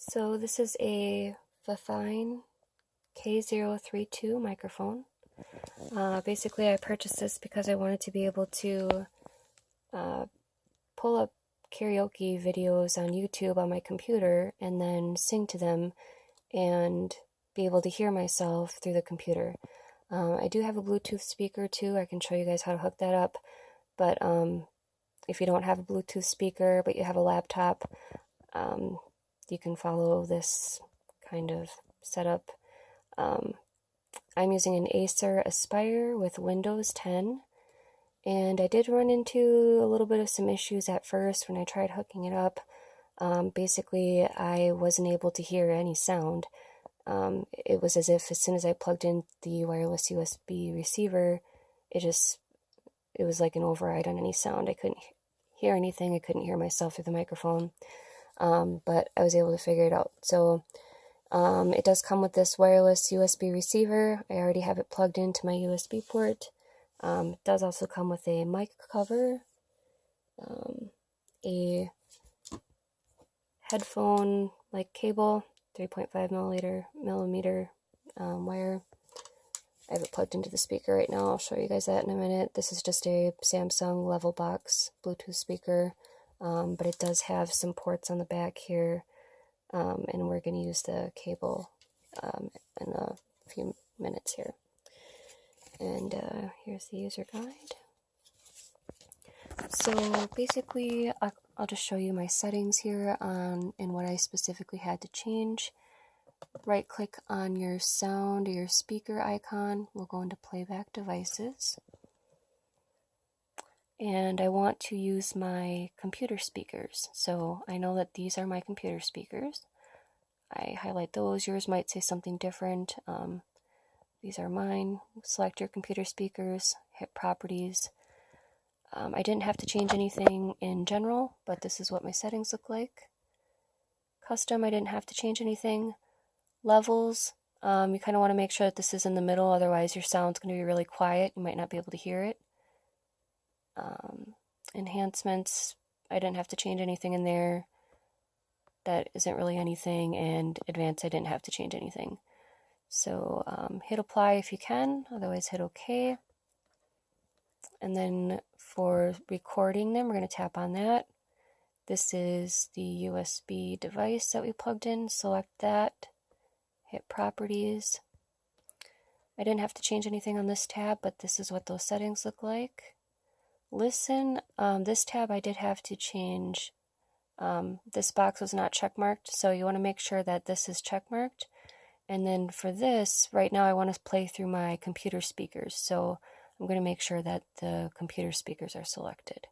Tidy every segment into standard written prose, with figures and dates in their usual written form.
So this is a Fifine K032 microphone. Basically, I purchased this because I wanted to be able to pull up karaoke videos on YouTube on my computer and then sing to them and be able to hear myself through the computer. I do have a Bluetooth speaker too. I can show you guys how to hook that up. But if you don't have a Bluetooth speaker but you have a laptop, you can follow this kind of setup. I'm using an Acer Aspire with Windows 10, and I did run into a little bit of some issues at first when I tried hooking it up. Basically, I wasn't able to hear any sound. It was as if as soon as I plugged in the wireless USB receiver, it was like an override on any sound. I couldn't hear anything. I couldn't hear myself through the microphone. But I was able to figure it out. So it does come with this wireless USB receiver. I already have it plugged into my USB port. It does also come with a mic cover, a headphone like cable, 3.5 millimeter wire. I have it plugged into the speaker right now. I'll show you guys that in a minute. This is just a Samsung level box Bluetooth speaker, but it does have some ports on the back here. And we're going to use the cable in a few minutes here. And here's the user guide. So basically, I'll just show you my settings here and what I specifically had to change. Right click on your sound or your speaker icon. We'll go into playback devices. And I want to use my computer speakers. So I know that these are my computer speakers. I highlight those. Yours might say something different. These are mine. Select your computer speakers, hit properties. I didn't have to change anything in general, but this is what my settings look like. Custom, I didn't have to change anything. Levels, you kind of want to make sure that this is in the middle, otherwise your sound's going to be really quiet. You might not be able to hear it. Enhancements, I didn't have to change anything in there. That isn't really anything, and advanced, I didn't have to change anything. So hit apply if you can, otherwise hit OK. And then for recording them, we're going to tap on that. This is the USB device that we plugged in. Select that, hit properties. I didn't have to change anything on this tab, but this is what those settings look like. Listen, this tab I did have to change. This box was not checkmarked, so you want to make sure that this is checkmarked. And then for this, right now I want to play through my computer speakers, so I'm going to make sure that the computer speakers are selected.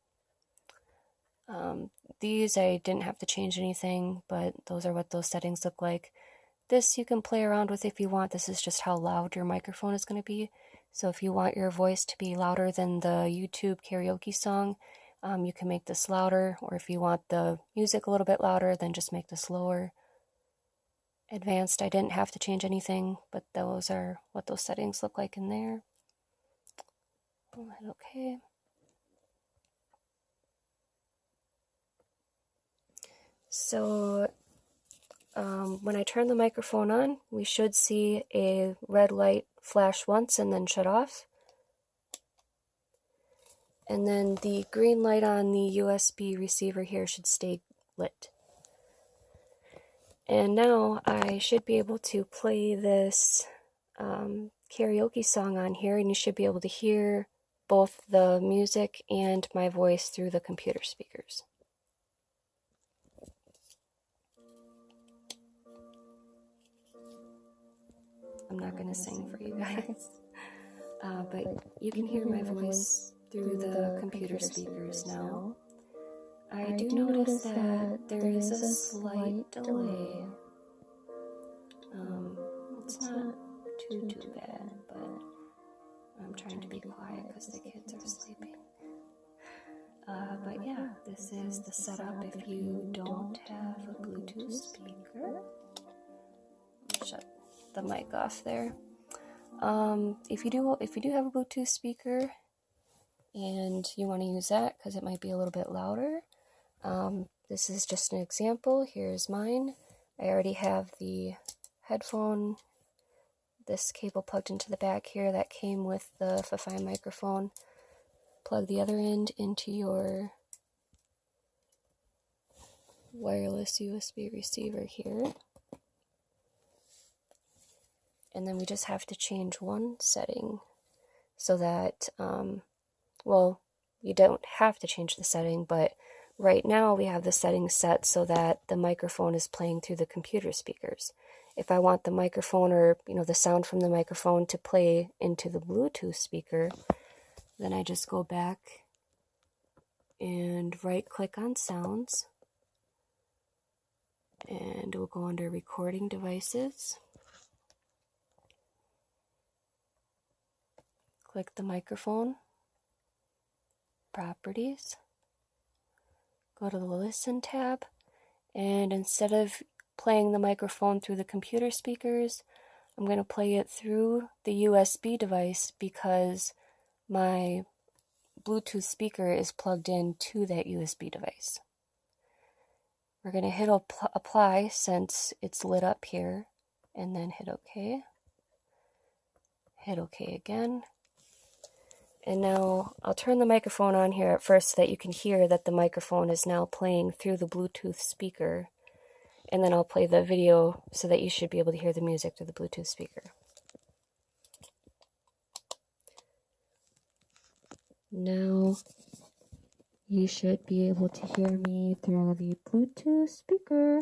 These I didn't have to change anything, but those are what those settings look like. This you can play around with if you want. This is just how loud your microphone is going to be. So if you want your voice to be louder than the YouTube karaoke song, you can make this louder, or if you want the music a little bit louder, then just make this lower. Advanced, I didn't have to change anything, but those are what those settings look like in there. I'll hit OK. So when I turn the microphone on, we should see a red light flash once and then shut off. And then the green light on the USB receiver here should stay lit. And now I should be able to play this karaoke song on here, and you should be able to hear both the music and my voice through the computer speakers. I'm not going to sing for you guys, but you can hear my voice through the computer speakers now. I do notice that there is a slight delay. It's not too bad, but I'm trying to be quiet because the kids are sleeping. But yeah, this is the setup if you don't have a Bluetooth speaker. Shut the mic off there. If you do have a Bluetooth speaker and you want to use that because it might be a little bit louder, this is just an example. Here's mine. I already have the headphone, this cable plugged into the back here that came with the Fifine microphone. Plug the other end into your wireless USB receiver here. And then we just have to change one setting so that, well, you don't have to change the setting, but right now we have the setting set so that the microphone is playing through the computer speakers. If I want the microphone or, the sound from the microphone to play into the Bluetooth speaker, then I just go back and right-click on Sounds, and we'll go under Recording Devices. Click the microphone, Properties, go to the Listen tab, and instead of playing the microphone through the computer speakers, I'm going to play it through the USB device because my Bluetooth speaker is plugged in to that USB device. We're going to hit apply since it's lit up here, and then hit OK. Hit OK again. And now I'll turn the microphone on here at first so that you can hear that the microphone is now playing through the Bluetooth speaker. And then I'll play the video so that you should be able to hear the music through the Bluetooth speaker. Now you should be able to hear me through the Bluetooth speaker.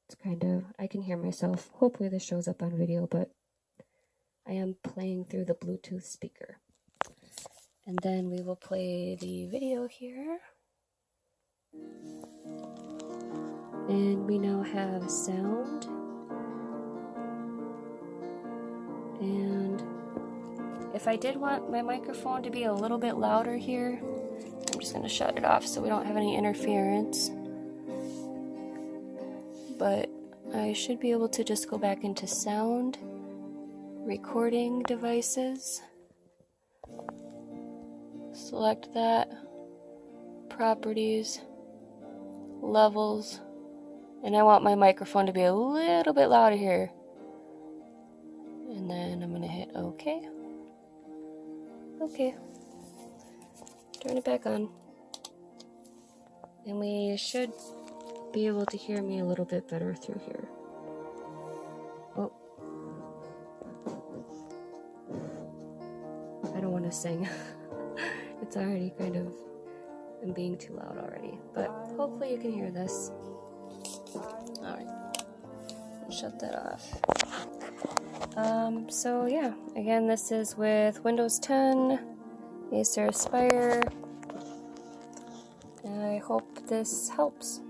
It's I can hear myself. Hopefully this shows up on video, but I am playing through the Bluetooth speaker. And then we will play the video here. And we now have sound. And if I did want my microphone to be a little bit louder here, I'm just going to shut it off so we don't have any interference. But I should be able to just go back into Sound, Recording Devices, select that, Properties, Levels, and I want my microphone to be a little bit louder here. And then I'm going to hit OK. OK. Turn it back on. And we should be able to hear me a little bit better through here. Oh. I don't want to sing. It's already I'm being too loud already. But hopefully you can hear this. Alright. Shut that off. So yeah, again, this is with Windows 10, Acer Aspire, and I hope this helps.